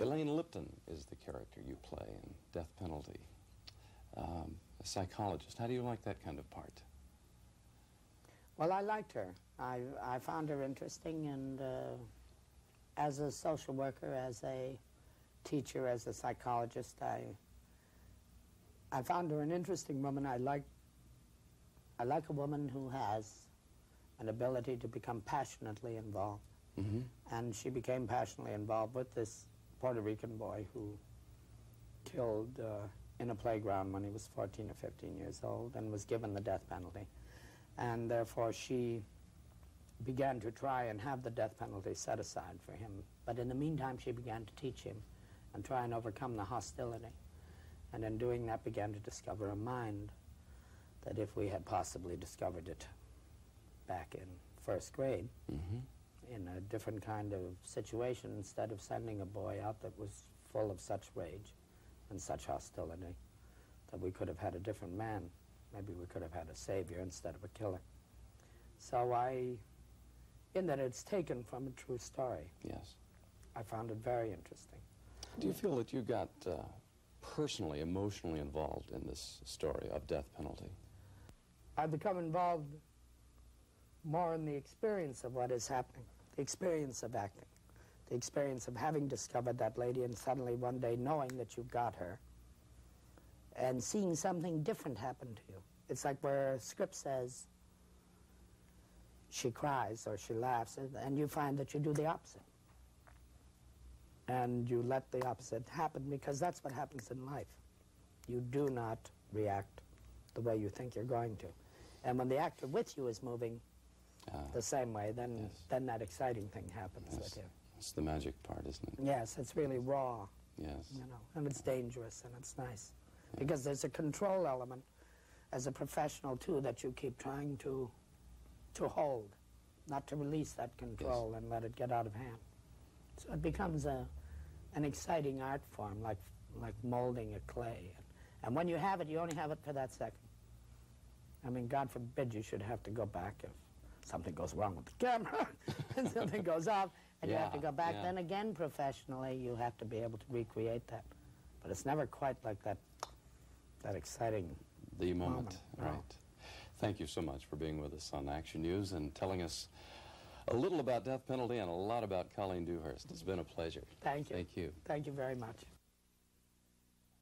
Elaine Lipton is the character you play in Death Penalty. A psychologist. How do you like that kind of part? Well, I liked her. I found her interesting, and as a social worker, as a teacher, as a psychologist, I found her an interesting woman. I like a woman who has an ability to become passionately involved. Mm-hmm. And she became passionately involved with this Puerto Rican boy who killed in a playground when he was 14 or 15 years old and was given the death penalty. And therefore she began to try and have the death penalty set aside for him. But in the meantime, she began to teach him and try and overcome the hostility. And in doing that, began to discover a mind that if we had possibly discovered it back in first grade, mm-hmm. in a different kind of situation, instead of sending a boy out that was full of such rage and such hostility, that we could have had a different man. Maybe we could have had a savior instead of a killer. So in that it's taken from a true story. Yes. I found it very interesting. Do you feel that you got personally, emotionally involved in this story of death penalty? I've become involved more in the experience of what is happening, the experience of acting, the experience of having discovered that lady and suddenly one day knowing that you've got her and seeing something different happen to you. It's like where a script says she cries or she laughs, and you find that you do the opposite. And you let the opposite happen, because that's what happens in life. You do not react the way you think you're going to. And when the actor with you is moving the same way, then, yes. then that exciting thing happens Yes. with you. It's the magic part, isn't it? Yes, it's really raw. Yes. You know, and it's dangerous and it's nice. Yeah. Because there's a control element as a professional, too, that you keep trying to hold, not to release that control, yes. and let it get out of hand. So it becomes an exciting art form, like molding a clay. And when you have it, you only have it for that second. I mean, God forbid you should have to go back if something goes wrong with the camera and something goes off, and you have to go back. Then again, professionally, you have to be able to recreate that. But it's never quite like that exciting moment. Right. No. Thank you so much for being with us on Action News and telling us a little about death penalty and a lot about Colleen Dewhurst. It's been a pleasure. Thank you. Thank you. Thank you very much.